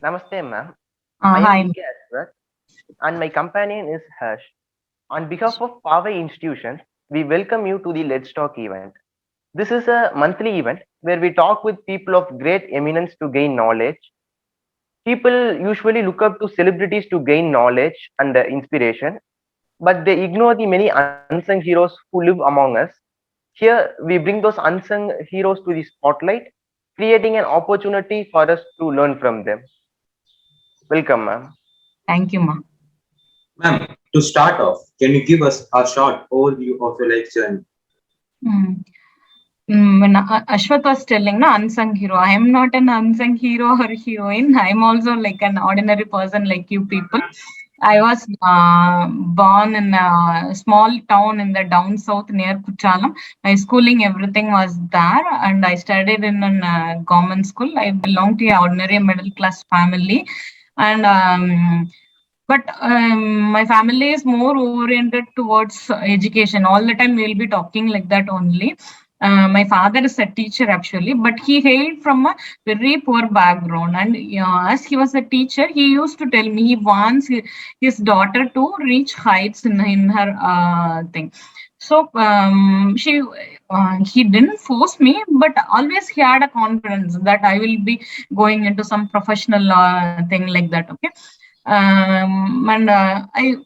Namaste, ma'am. I am Hi. VK Aswat, and my companion is Harsh. On behalf of Poway Institution, we welcome you to the Let's Talk event. This is a monthly event where we talk with people of great eminence to gain knowledge. People usually look up to celebrities to gain knowledge and inspiration, but they ignore the many unsung heroes who live among us. Here, we bring those unsung heroes to the spotlight, creating an opportunity for us to learn from them. Welcome, ma'am. Thank you, ma. Ma'am, to start off, can you give us a short overview of your life journey? Mm. When Ashwath was telling, na, unsung hero, I am not an unsung hero or heroine. I am also like an ordinary person like you people. I was born in a small town in the down south near Kuchalam. My schooling, everything was there, and I studied in a government school. I belong to an ordinary middle class family, and but my family is more oriented towards education. All the time we'll be talking like that only. My father is a teacher actually, but he hailed from a very poor background. And as he was a teacher, he used to tell me he wants his daughter to reach heights in her thing. So he didn't force me, but always he had a confidence that I will be going into some professional thing like that. Okay, and I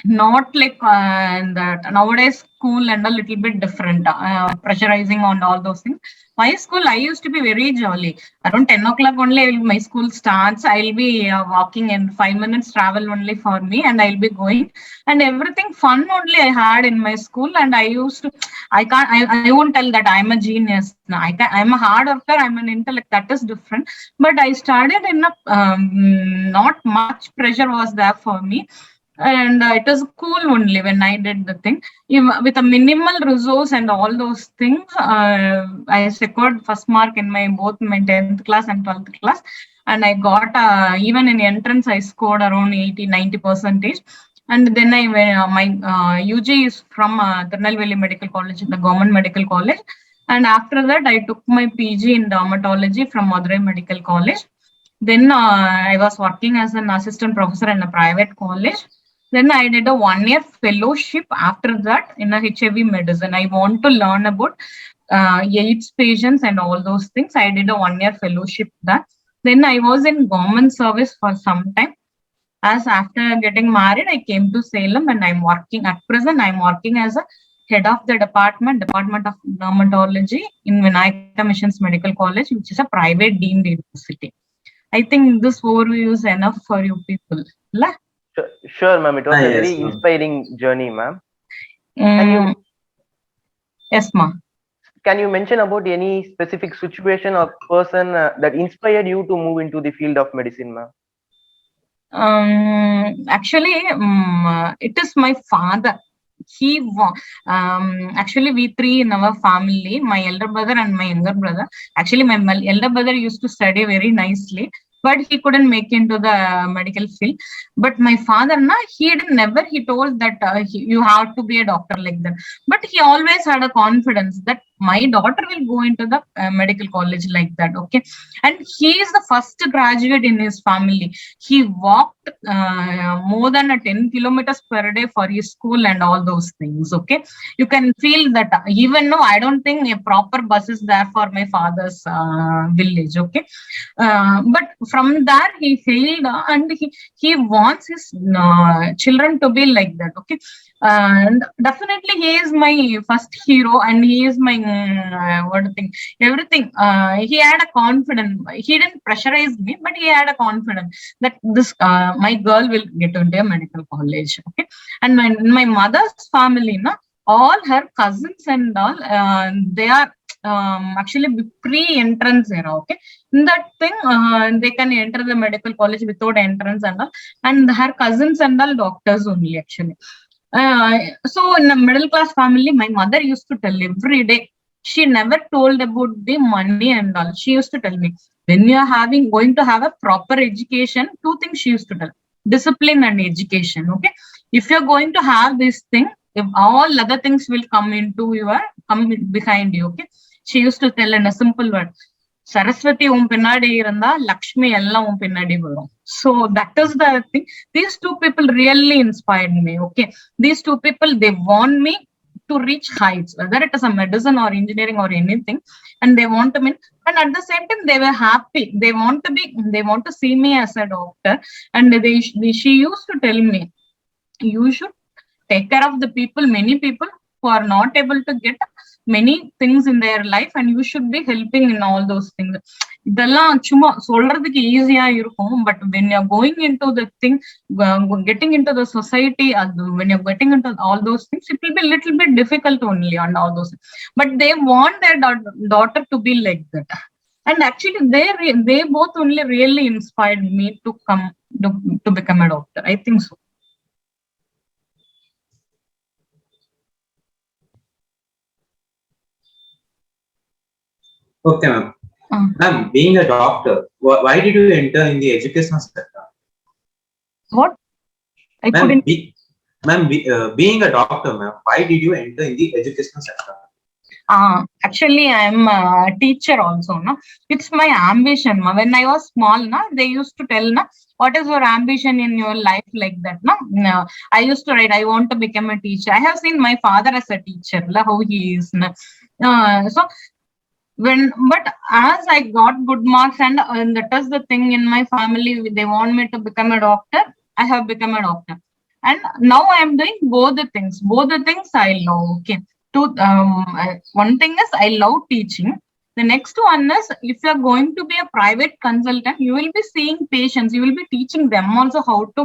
not like that nowadays school and a little bit different, pressurizing on all those things. My school, I used to be very jolly. Around 10 o'clock only my school starts. I'll be walking in 5 minutes travel only for me, and I'll be going, and everything fun only I had in my school. And I used to, I won't tell that I'm a genius. No, I'm a hard worker, I'm an intellect, that is different. But I started in a not much pressure was there for me, and it was cool only when I did the thing. With a minimal resource and all those things, I secured first mark in my both my 10th class and 12th class, and I got even in entrance I scored around 80-90 percentage. And then I went, my UG is from Tirunelveli Medical College, the government medical college. And after that, I took my PG in dermatology from Madurai Medical College. Then I was working as an assistant professor in a private college. Then I did a 1 year fellowship after that in a HIV medicine. I want to learn about AIDS patients and all those things. I did a 1 year fellowship there. Then I was in government service for some time. As after getting married, I came to Salem, and I'm working at present. I'm working as a head of the Department of Dermatology in Vinayaka Missions Medical College, which is a private deemed university. I think this overview is enough for you people. La? Sure, ma'am. It was a Yes, very ma'am. inspiring journey, ma'am. Can Mm, you yes, ma. can you mention about any specific situation or person that inspired you to move into the field of medicine, ma'am? Actually, it is my father. Actually, we three in our family, my elder brother and my younger brother. Actually, my elder brother used to study very nicely, but he couldn't make into the medical field. But my father, na, he told that you have to be a doctor like that. But he always had a confidence that my daughter will go into the medical college like that. Okay, and he is the first graduate in his family. He walked more than a 10 kilometers per day for his school and all those things. Okay, you can feel that even though I don't think a proper bus is there for my father's village. Okay, but from there he failed, and he wants his children to be like that. Okay, and definitely he is my first hero, and he is my what thing everything. He had a confidence. He didn't pressurize me, but he had a confidence that this my girl will get into a medical college. Okay, and my mother's family, na, all her cousins and all, they are actually pre-entrance era. Okay, in that thing, they can enter the medical college without entrance and all, and her cousins and all doctors only actually. So in a middle class family, my mother used to tell every day. She never told about the money and all. She used to tell me, when you are going to have a proper education, two things she used to tell: discipline and education. Okay, if you're going to have this thing, if all other things will come behind you. Okay, she used to tell in a simple word. Saraswati pinnadi iranda, Lakshmi ella pinnadi varum. So that is the thing. These two people really inspired me. Okay, these two people, they want me to reach heights, whether it is a medicine or engineering or anything, and they want to mean. And at the same time, they were happy. They want to be. They want to see me as a doctor. And she used to tell me, you should take care of the people, many people who are not able to get many things in their life, and you should be helping in all those things. இதெல்லாம் சும்மா சொல்றதுக்கு ஈஸியா இருக்கும், but when you're going into the thing, getting into the society, when you're getting into all those things, it will be a little bit difficult only on all those things. But they want their daughter to be like that, and actually they both only really inspired me to come to become a doctor. I think so. Okay, ma'am. Ma'am, being a doctor, why did you enter in the educational sector? What? Being a doctor, ma'am, why did you enter in the educational sector? Actually, I am a teacher also. No, it's my ambition. When I was small, they used to tell, what is your ambition in your life, like that. No, I used to write, I want to become a teacher. I have seen my father as a teacher, how he is. So. But as I got good marks, and that is the thing in my family, they want me to become a doctor. I have become a doctor, and now I am doing both the things. Both the things I love. Okay, one thing is I love teaching. The next one is, if you are going to be a private consultant, you will be seeing patients. You will be teaching them also how to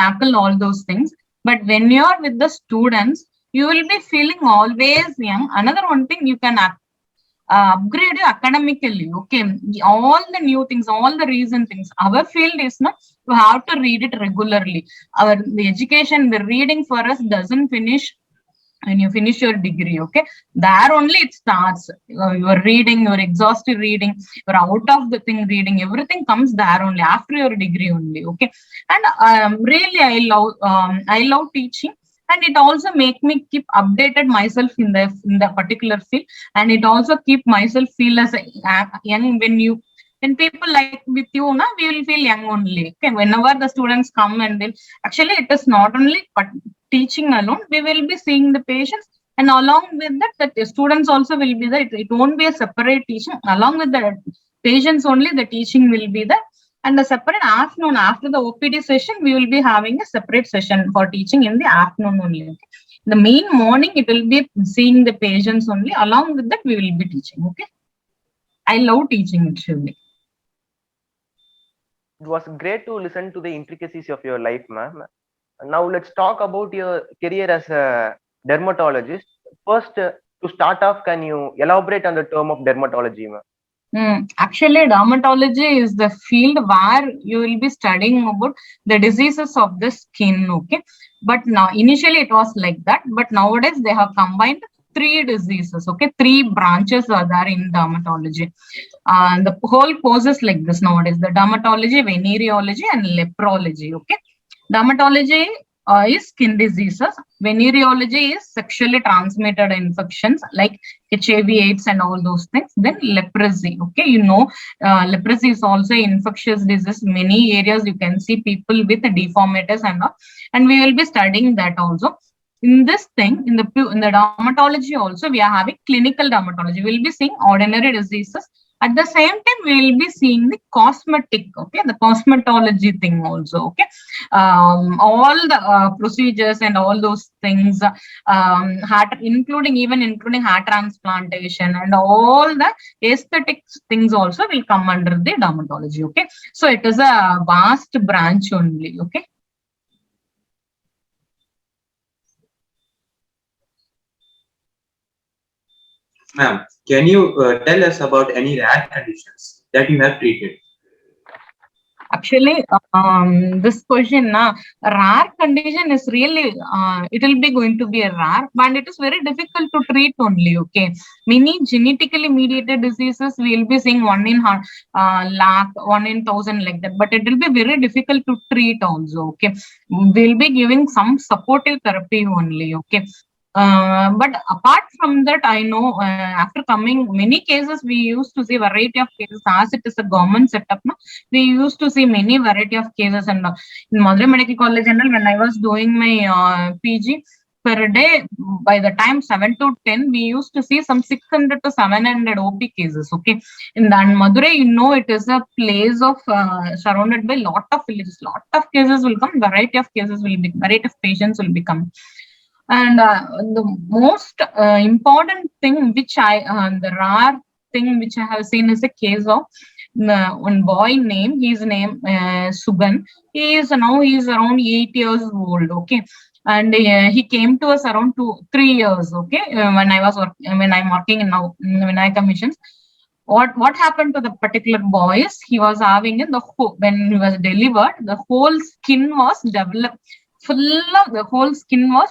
tackle all those things. But when you are with the students, you will be feeling always young. Another one thing, you can upgrade academically. Okay, all the new things, all the recent things. Our field is not, you have to read it regularly. The education, the reading for us doesn't finish when you finish your degree. Okay, there only it starts. Your reading, your exhaustive reading, you're out of the thing reading, everything comes there only after your degree only. Okay, and really I love teaching. And it also make me keep updated myself in the particular field, and it also keep myself feel as a young. When people like with you, we will feel young only. Okay, whenever the students come, and then actually it is not only teaching alone. We will be seeing the patients, and along with that, the students also will be there. It won't be a separate teaching. Along with the patients only, the teaching will be there. And the separate afternoon, after the OPD session, we will be having a separate session for teaching in the afternoon only. Okay? The main morning, it will be seeing the patients only. Along with that, we will be teaching. Okay, I love teaching actually. It was great to listen to the intricacies of your life, ma'am. Now let's talk about your career as a dermatologist. First, to start off, can you elaborate on the term of dermatology, ma'am? Actually, dermatology is the field where you will be studying about the diseases of the skin. Okay, but now initially it was like that, but nowadays they have combined 3 diseases. Okay, 3 branches are there in dermatology. The whole course is like this nowadays: the dermatology, venereology, and leprology. Okay, dermatology is skin diseases. Venereology is sexually transmitted infections like HIV/AIDS and all those things. Then leprosy. Okay, leprosy is also infectious disease. Many areas you can see people with deformities and all, and we will be studying that also. In this thing, in the dermatology also, we are having clinical dermatology. We will be seeing ordinary diseases. At the same time, we will be seeing the cosmetic, okay, the cosmetology thing also. Okay, all the procedures and all those things, including hair transplantation and all the aesthetics things also will come under the dermatology. Okay, so it is a vast branch only. Okay. Ma'am, can you tell us about any rare conditions that you have treated? Actually, this question, rare condition is really, it will be going to be a rare, and it is very difficult to treat only. Okay, many genetically mediated diseases we will be seeing 1 in lakh, 1 in 1,000 like that, but it will be very difficult to treat also. Okay, we'll be giving some supportive therapy only. Okay, But apart from that, I know after coming many cases, we used to see variety of cases as it is a government setup. No? We used to see many variety of cases. And in Madurai Medical College General, when I was doing my PG, per day, by the time 7 to 10, we used to see some 600 to 700 OP cases. Okay. In that Madurai, it is a place of surrounded by lot of villages. Lot of cases will come, variety of cases will be, variety of patients will become. And the most important thing which the rare thing which I have seen is a case of one boy name, his name Sugan. He is around 8 years old. Okay. And he came to us around 3 years. Okay. When I'm working in now Vinaya commissions. What happened to the particular boy is he was having when he was delivered, the whole skin was developed, the whole skin was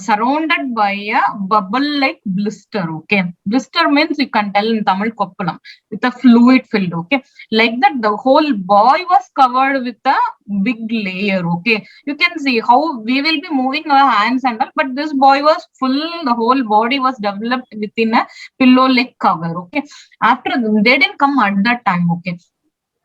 surrounded by a bubble-like blister. Okay, blister means you can tell in Tamil koppalam with a fluid filled. Okay, like that, the whole boy was covered with a big layer. Okay, you can see how we will be moving our hands and all, but this boy was full. The whole body was developed within a pillow-like cover. Okay, after they didn't come at that time. Okay,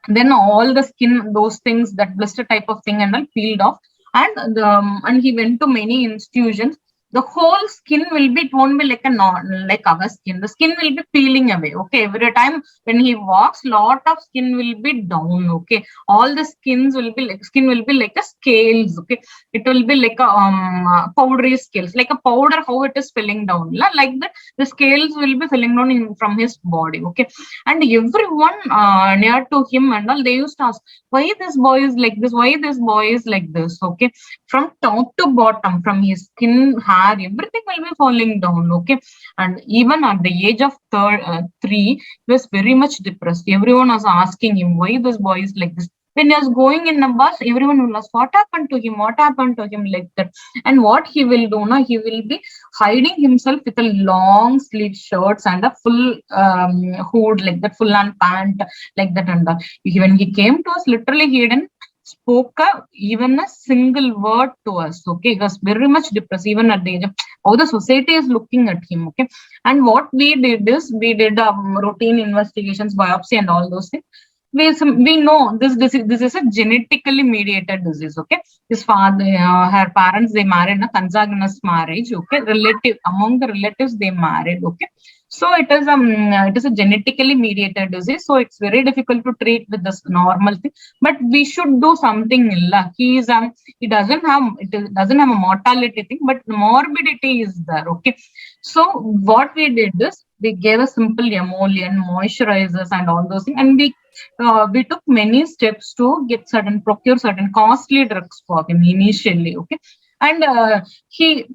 then all the skin, those things, that blister type of thing and all peeled off, and he went to many institutions. The whole skin will be, it won't be like like our skin. The skin will be peeling away. Okay, every time when he walks, lot of skin will be down. Okay, all the skin will be like a scales. Okay, it will be like a powdery scales, like a powder. How it is filling down, like that. The scales will be filling down from his body. Okay, and everyone near to him and all, they used to ask, why this boy is like this? Why this boy is like this? Okay, from top to bottom, from his skin, hair, everything will be falling down. Okay, and even at the age of 3, he was very much depressed. Everyone was asking him why this boy is like this. When he was going in a bus, everyone will ask, what happened to him? What happened to him? Like that. And what he will do now, he will be hiding himself with a long sleeve shirts and a full hood, like that, full on pant, like that. And when he came to us, literally he didn't spoke even a single word to us. Okay, he was very much depressed, even at the age of how the society is looking at him. Okay, and what we did is we did routine investigations, biopsy, and all those things. We know this is a genetically mediated disease. Okay, his father, her parents, they married in a consanguineous marriage. Okay, among the relatives they married. Okay, so it is a genetically mediated disease. So it's very difficult to treat with this normal thing. But we should do something. He doesn't have a mortality thing, but the morbidity is there. Okay, so what we did is we gave a simple emollient, moisturizers, and all those things, and we took many steps to procure certain costly drugs for him initially. Okay, and he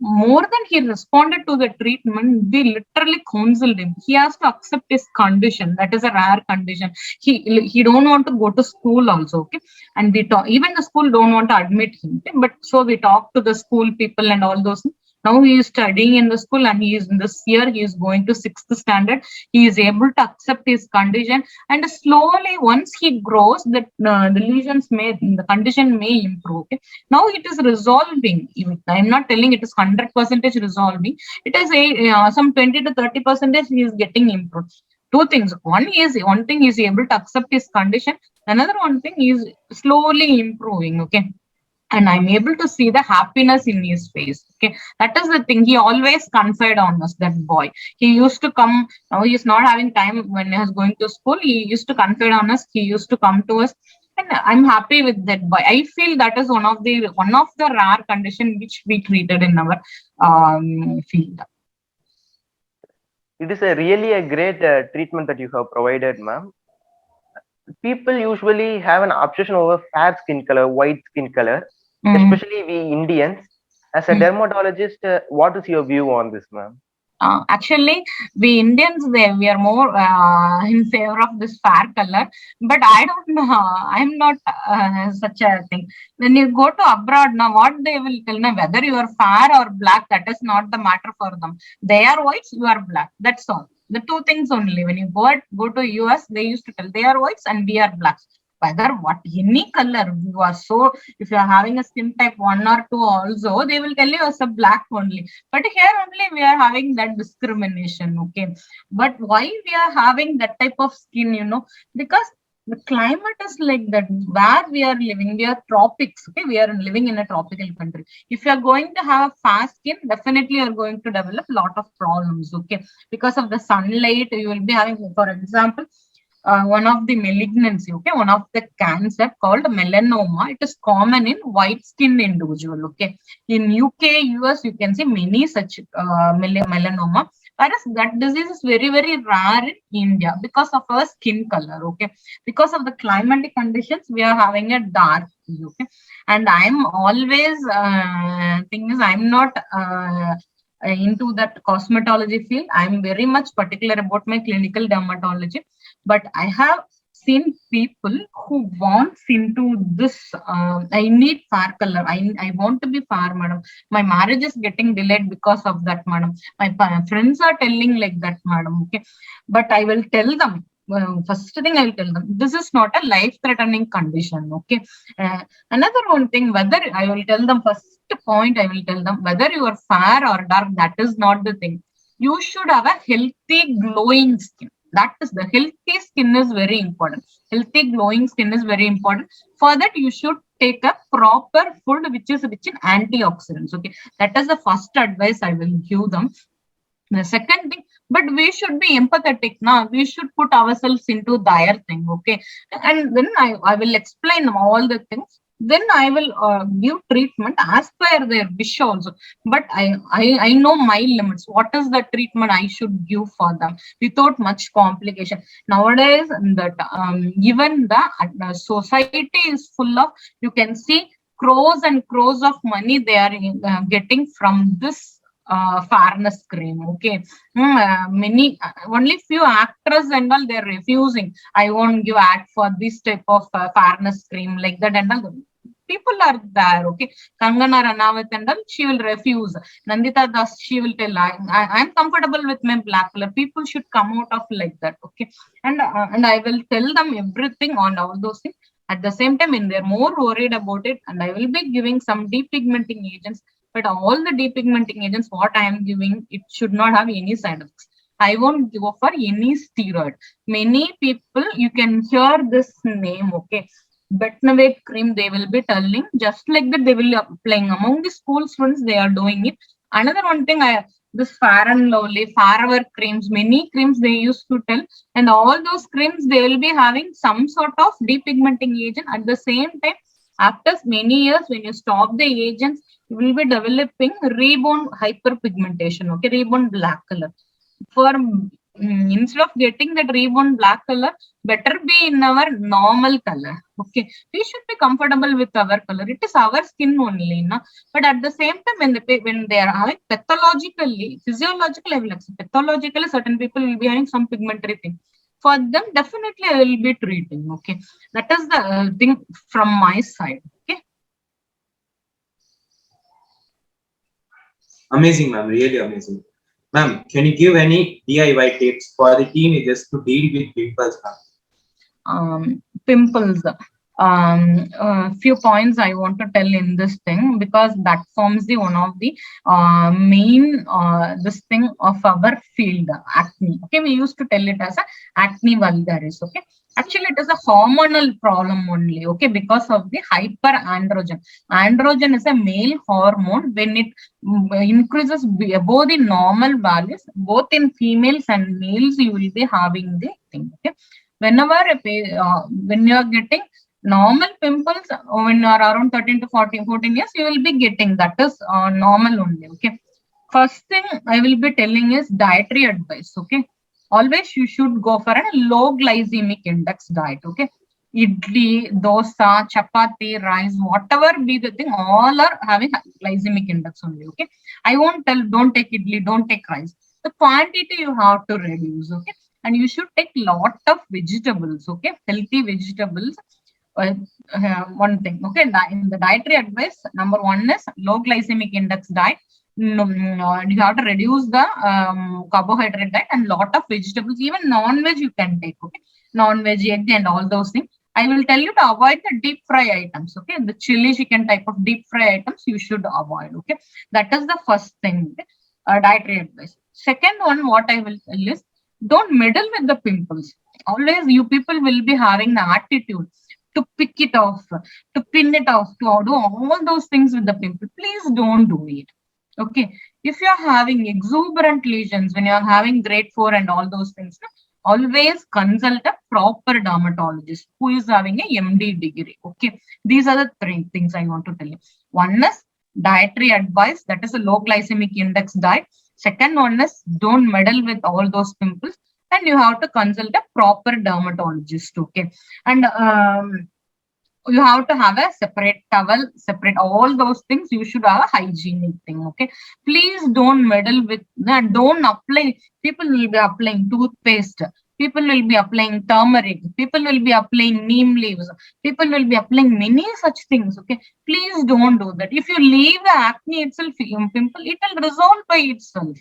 responded to the treatment. We literally counseled him. He has to accept his condition. That is a rare condition. He don't want to go to school also. Okay, and even the school don't want to admit him. Okay? But so we talked to the school people and all those things. Now he is studying in the school, and he is in this year, he is going to 6th standard. He is able to accept his condition, and slowly once he grows, the the condition may improve. Okay? Now it is resolving. I'm not telling it is 100% resolving. It is some 20 to 30% he is getting improved. Two things. One thing he is able to accept his condition. Another one thing is slowly improving. Okay. And I'm able to see the happiness in his face. Okay, that is the thing. He always confided on us, that boy. He used to come. Now he's not having time when he was going to school. He used to confide on us. He used to come to us, and I'm happy with that boy. I feel that is one of the rare condition which we treated in our field. It is really a great treatment that you have provided, ma'am. People usually have an obsession over fair skin color, white skin color, especially we Indians. As a dermatologist, what is your view on this, ma'am? Actually, we Indians, we are more in favor of this fair color, but I don't know. I'm not such a thing. When you go to abroad now, what they will tell now, whether you are fair or black, that is not the matter for them. They are whites, you are black. That's all. The two things only. When you go to US, they used to tell they are whites and we are blacks. whether what any color you are. So if you are having a skin type 1 or 2 also, they will tell you as a black only. But here only we are having that discrimination. Okay, but why we are having that type of skin, because the climate is like that where we are living. We are tropics. Okay, we are living in a tropical country. If you are going to have fast skin, definitely you are going to develop a lot of problems. Okay, because of the sunlight, you will be having, for example, one of the malignancy, okay, one of the cancer called melanoma. It is common in white skinned individual. Okay, in UK, US, you can see many such melanoma. Whereas that disease is very, very rare in India because of our skin color. Okay, because of the climatic conditions, we are having a dark hue. Okay, and I'm always thing is I'm not into that cosmetology field. I'm very much particular about my clinical dermatology, but I have seen people who wants into this. I need fair color. I want to be fair, madam. My marriage is getting delayed because of that, madam. My friends are telling like that, madam. Okay, but I will tell them. First thing I will tell them, this is not a life-threatening condition. Okay. Another one thing, whether I will tell them, first point I will tell them, whether you are fair or dark, that is not the thing. You should have a healthy, glowing skin. That is, the healthy skin is very important. Healthy, glowing skin is very important. For that, you should take a proper food which is rich in antioxidants. Okay, that is the first advice I will give them. The second thing, but we should be empathetic now. We should put ourselves into their thing. Okay, and then I will explain all the things. Then I will give treatment as per their wish also. But I know my limits. What is the treatment I should give for them without much complication? Nowadays, that even the society is full of, you can see, crores and crores of money they are getting from this fairness cream. Okay, many only few actors and all, they're refusing. I won't give ad for this type of fairness cream like that and all. People are there. Okay, Kangana Ranaut and all, she will refuse. Nandita Das, she will tell, I'm comfortable with my black color. People should come out of like that. Okay, and I will tell them everything on all those things. At the same time, when they're more worried about it, and I will be giving some depigmenting agents. But all the depigmenting agents, what I am giving, it should not have any side effects. I won't go for any steroid. Many people, you can hear this name, okay? Betnavate cream, they will be telling, just like that, they will be applying. Among the school students, they are doing it. Another one thing, this Fair and Lovely, Forever creams, many creams they used to tell, and all those creams, they will be having some sort of depigmenting agent. At the same time, after many years, when you stop the agents, you will be developing rebound hyperpigmentation, okay, rebound black color. For instead of getting that rebound black color, better be in our normal color. Okay, we should be comfortable with our color. It is our skin only, no? But at the same time, when they are having pathologically, physiologically, I will accept. Pathologically, certain people will be having some pigmentary thing. For them, definitely I will be treating. Okay, that is the thing from my side. Okay. Amazing, ma'am. Really amazing. Ma'am, can you give any DIY tips for the teenagers to deal with pimples, ma'am? Pimples. Few points I want to tell in this thing, because that forms the one of the main this thing of our field, acne. Okay, we used to tell it as a acne vulgaris. Okay, actually it is a hormonal problem only. Okay, because of the hyperandrogen. Androgen is a male hormone. When it increases above the normal values, both in females and males, you will be having the thing. Okay, whenever when you are getting normal pimples, when you are around 13 to 14 years, you will be getting that is normal only. Okay, first thing I will be telling is dietary advice. Okay, always you should go for a low glycemic index diet. Okay, idli, dosa, chapati, rice, whatever be the thing, all are having glycemic index only. Okay, I won't tell don't take idli, don't take rice. The quantity you have to reduce. Okay, and you should take lot of vegetables. Okay, healthy vegetables. One thing. Okay, in the dietary advice, number one is low glycemic index diet. You have to reduce the carbohydrate diet and lot of vegetables. Even non-veg you can take. Okay, non-veg, egg, and all those things. I will tell you to avoid the deep fry items. Okay, the chili chicken type of deep fry items you should avoid. Okay, that is the first thing. Okay? Dietary advice. Second one, what I will tell is don't meddle with the pimples. Always, you people will be having the attitude to pick it off, to pin it off, to do all those things with the pimple. Please don't do it. Okay, if you are having exuberant lesions, when you are having grade 4 and all those things, always consult a proper dermatologist who is having a MD degree. Okay, these are the three things I want to tell you. One is dietary advice, that is a low glycemic index diet. Second one is don't meddle with all those pimples, and you have to consult a proper dermatologist. Okay, and you have to have a separate towel, separate all those things. You should have a hygienic thing. Okay, please don't meddle with that. Don't apply. People will be applying toothpaste. People will be applying turmeric. People will be applying neem leaves. People will be applying many such things. Okay, please don't do that. If you leave the acne itself, pimple, it will resolve by itself.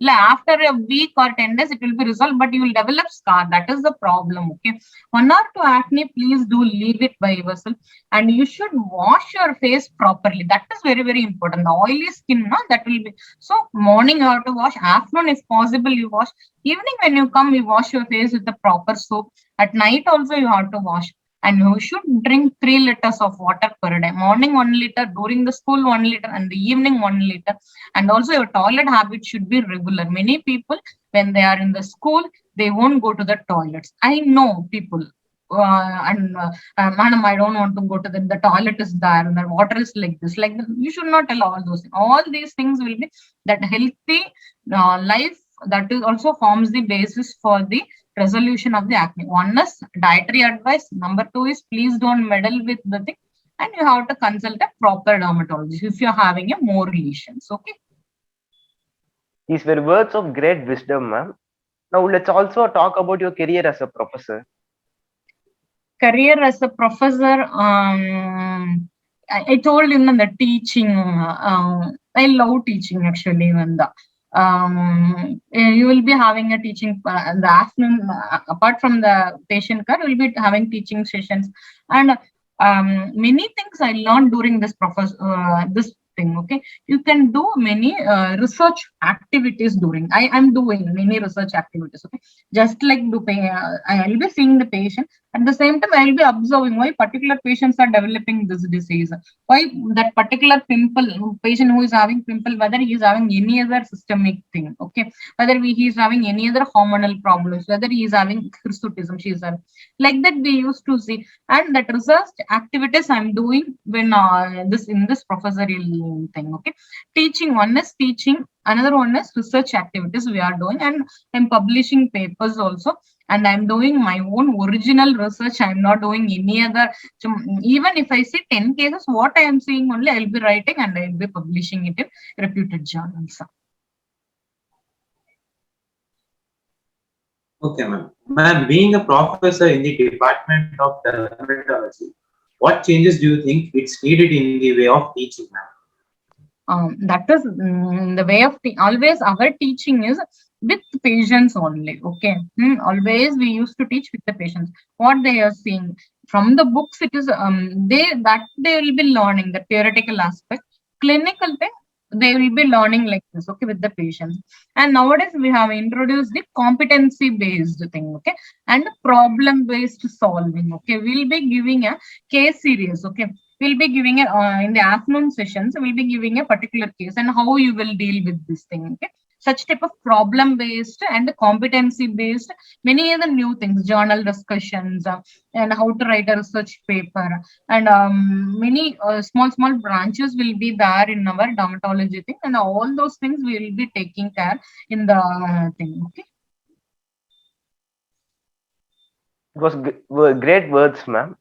After a week or 10 days, it will be resolved, but you will develop scar. That is the problem. Okay, 1 or 2 acne, please do leave it by yourself, and you should wash your face properly. That is very, very important. The oily skin, no, that will be so. Morning you have to wash, afternoon if possible you wash, evening when you come you wash your face with the proper soap. At night also you have to wash, and you should drink 3 liters of water per day. Morning 1 liter, during the school 1 liter, and the evening 1 liter. And also your toilet habit should be regular. Many people, when they are in the school, they won't go to the toilets. I know people, madam, I don't want to go to the toilet is there and the water is like this, like that. You should not allow all those things. All these things will be that healthy life, that is also forms the basis for the resolution of the acne. One is dietary advice. Number 2 is please don't meddle with the thing, and you have to consult a proper dermatologist if you're having a more lesions. Okay. These were words of great wisdom, ma'am. Now let's also talk about your career as a professor. Career as a professor, I told you the teaching. I love teaching actually. You will be having a teaching in the afternoon. Apart from the patient care, you will be having teaching sessions, and many things I learned during this this thing. Okay, you can do many research activities during. I am doing many research activities. Okay, just like I will be seeing the patient. At the same time, I will be observing why particular patients are developing this disease, why that particular pimple patient who is having pimple, whether he is having any other systemic thing. Okay, whether he is having any other hormonal problems, whether he is having hirsutism, she is having, like that we used to see. And that research activities I'm doing when in this professorial thing. Okay, teaching, one is teaching, another one is research activities we are doing, and I'm publishing papers also, and I'm doing my own original research. I'm not doing any other. So even if I see 10 cases, what I am seeing only I'll be writing, and I'll be publishing it in reputed journals. Okay, ma'am. Ma'am, being a professor in the Department of Dermatology, what changes do you think it's needed in the way of teaching, ma'am? That is the way of always our teaching is with patients only. Okay, always we used to teach with the patients what they are seeing from the books. It is they will be learning the theoretical aspect. Clinical thing they will be learning like this. Okay, with the patients. And nowadays we have introduced the competency based thing. Okay, and problem based solving. Okay, we'll be giving a case series. Okay, we'll be giving it in the afternoon sessions. We'll be giving a particular case and how you will deal with this thing. Okay, such type of problem based and competency based, many other new things, journal discussions, and how to write a research paper, and many small branches will be there in our dermatology thing, and all those things we will be taking care in the thing. Okay. It was great words, ma'am.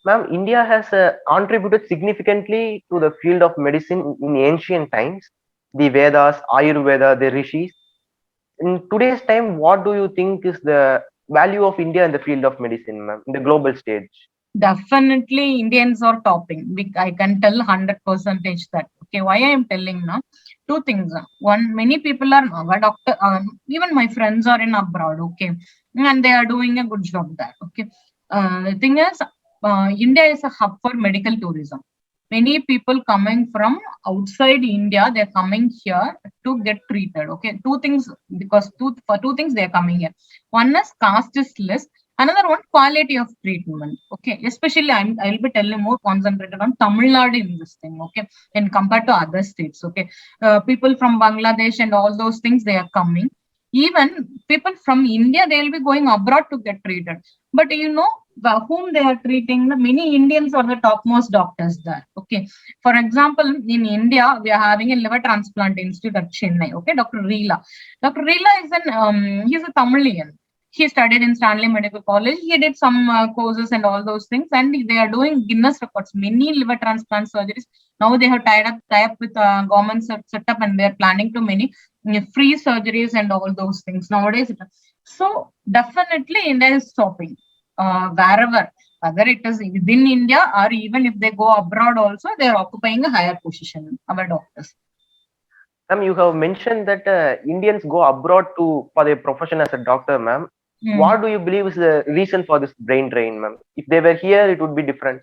Ma'am, India has contributed significantly to the field of medicine in ancient times. The Vedas, Ayurveda, the Rishis. In today's time, what do you think is the value of India in the field of medicine, ma'am, in the global stage? Definitely, Indians are topping. I can tell 100% that. Okay, why I am telling now? 2 things. One, many people are a doctor. Even my friends are in abroad. Okay, and they are doing a good job there. Okay, the thing is, India is a hub for medical tourism. Many people coming from outside India, they're coming here to get treated. Okay, two things, because for two things they're coming here. One is caste is less, another one quality of treatment. Okay, especially I'll be telling more concentrated on Tamil Nadu in this thing. Okay, and compared to other states. Okay, people from Bangladesh and all those things, they are coming. Even people from India, they will be going abroad to get treated. But whom they are treating, the many Indians are the topmost doctors there. Okay, for example, in India we are having a liver transplant institute at Chennai. Okay, Dr. Reela is he's a Tamilian. He studied in Stanley Medical College. He did some courses and all those things, and they are doing Guinness records, many liver transplant surgeries. Now they have tie up with government setup, and they are planning to many free surgeries and all those things nowadays. So definitely India is stopping wherever, whether it is within India or even if they go abroad also, they are occupying a higher position, our doctors. Ma'am, you have mentioned that Indians go abroad for their profession as a doctor, ma'am. What do you believe is the reason for this brain drain, ma'am? If they were here, it would be different.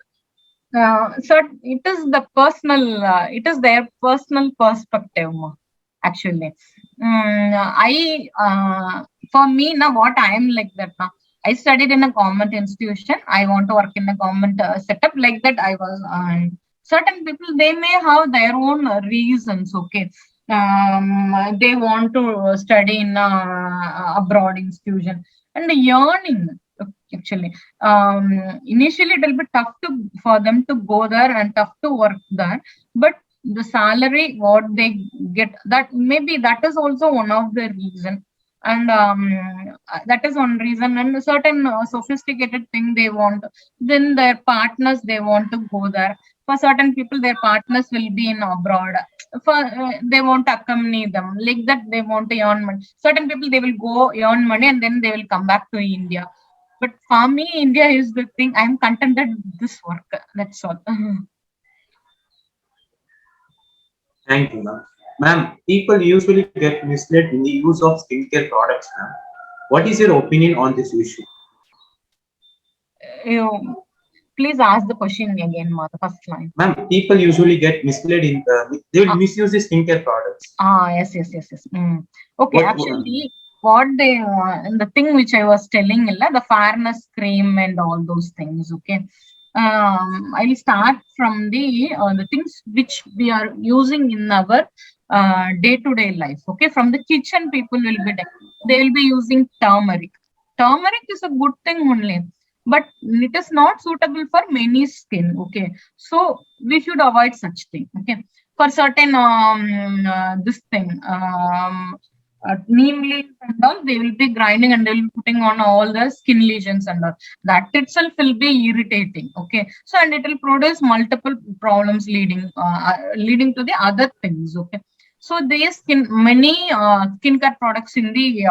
So it is it is their personal perspective, actually. For me now, what I am like that now, I studied in a government institution. I want to work in a government setup like that. I was certain people, they may have their own reasons. Okay, they want to study in abroad institution and yearning. Actually, initially it will be tough for them to go there and tough to work there, but the salary what they get, that maybe that is also one of the reason. And that is one reason. And a certain sophisticated thing they want, then their partners, they want to go there. For certain people, their partners will be in abroad, for they want to accompany them like that. They want to earn money. Certain people, they will go earn money and then they will come back to India. But for me, India is the thing. I'm contented with this work. That's all. Thank you, ma'am. Ma'am, people usually get misled in the use of skincare products, ma'am. What is your opinion on this issue? Please ask the question again, Ma, the first line. Ma'am, people usually get misled in they will misuse the skincare products. Yes. Okay, actually, what they the thing which I was telling, the fairness cream and all those things. Okay, I'll start from the things which we are using in our day-to-day life. Okay, from the kitchen, people will be they will be using turmeric. Turmeric is a good thing only, but it is not suitable for many skin. Okay, so we should avoid such thing. Okay, for certain this thing, neem leaves and all, they will be grinding and they will be putting on all the skin lesions and all. That itself will be irritating. Okay, so and it will produce multiple problems leading to the other things. Okay, so there's many skincare products in the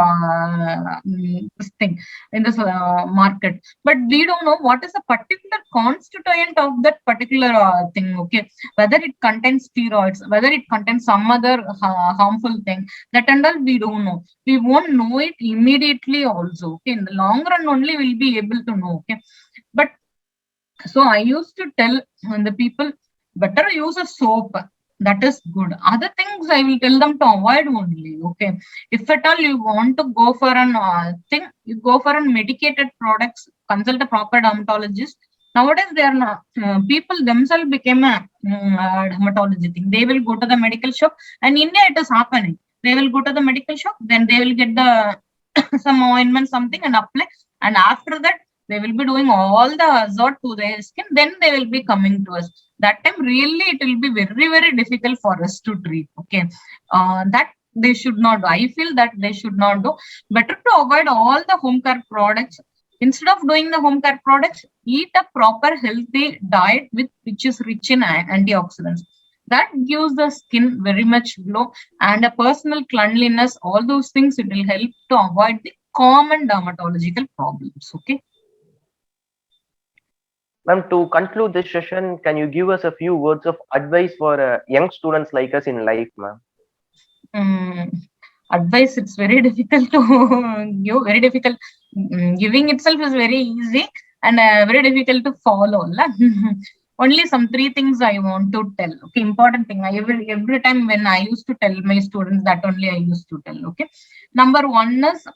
this thing in this market, but we don't know what is a particular constituent of that particular thing. Okay, whether it contains steroids, whether it contains some other harmful thing, that and all we don't know. We won't know it immediately also. Okay, in the long run only we'll be able to know. Okay, but so I used to tell the people, better use a soap. That is good. Other things I will tell them to avoid only. Okay, if at all you want to go for an thing, you go for an medicated products, consult a proper dermatologist. Nowadays they are not people themselves became a dermatology thing. They will go to the medical shop, and India it is happening. They will go to the medical shop, then they will get the some ointment, something, and apply, and after that they will be doing all the hazard to their skin, then they will be coming to us. That time really it will be very, very difficult for us to treat. Okay, that they should not do. I feel that they should not do. Better to avoid all the home care products. Instead of doing the home care products, eat a proper healthy diet which is rich in antioxidants. That gives the skin very much glow, and a personal cleanliness. All those things, it will help to avoid the common dermatological problems. Okay. Ma'am, to conclude this session, can you give us a few words of advice for young students like us in life, ma'am? Advice, it's very difficult to give. Very difficult. Giving itself is very easy, and very difficult to follow. Only some 3 things I want to tell. Okay, important thing. Every time when I used to tell my students, that only I used to tell. Okay, number 1 is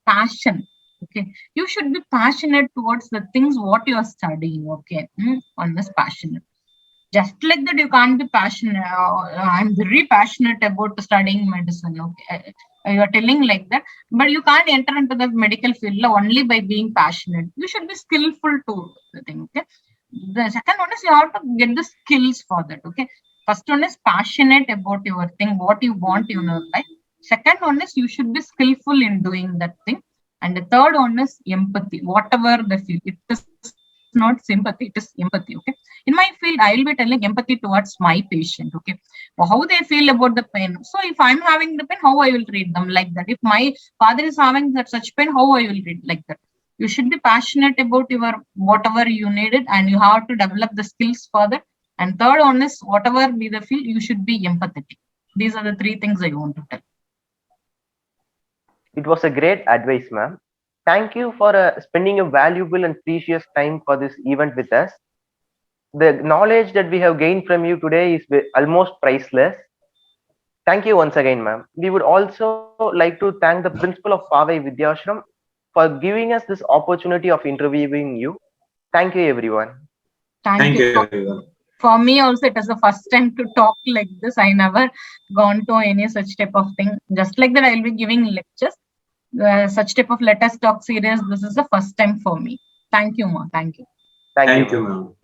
passion. Okay, you should be passionate towards the things what you are studying. Okay, one is passionate. Just like that, you can't be passionate. I'm very passionate about studying medicine. Okay, you are telling like that, but you can't enter into the medical field only by being passionate. You should be skillful to the thing. Okay. The second one is you have to get the skills for that. Okay. First one is passionate about your thing, what you want in your life. Second one is you should be skillful in doing that thing. And the third one is empathy. Whatever the field, it is not sympathy, it is empathy. Okay. In my field, I will be telling empathy towards my patient. Okay. How they feel about the pain. So if I'm having the pain, how I will treat them like that. If my father is having such pain, how I will treat like that. You should be passionate about your whatever you needed, and you have to develop the skills for that. And third one is whatever be the field, you should be empathetic. These are the 3 things I want to tell. It was a great advice, ma'am. Thank you for spending a valuable and precious time for this event with us. The knowledge that we have gained from you today is almost priceless. Thank you once again, ma'am. We would also like to thank the principal of Powai Vidyaashram for giving us this opportunity of interviewing you. Thank you, everyone. Thank you, everyone. For me also, it was the first time to talk like this. I never gone to any such type of thing. Just like that, I will be giving lectures. Such type of Let Us Talk series, this is the first time for me. Thank you, ma. Thank you. Thank you, ma'am.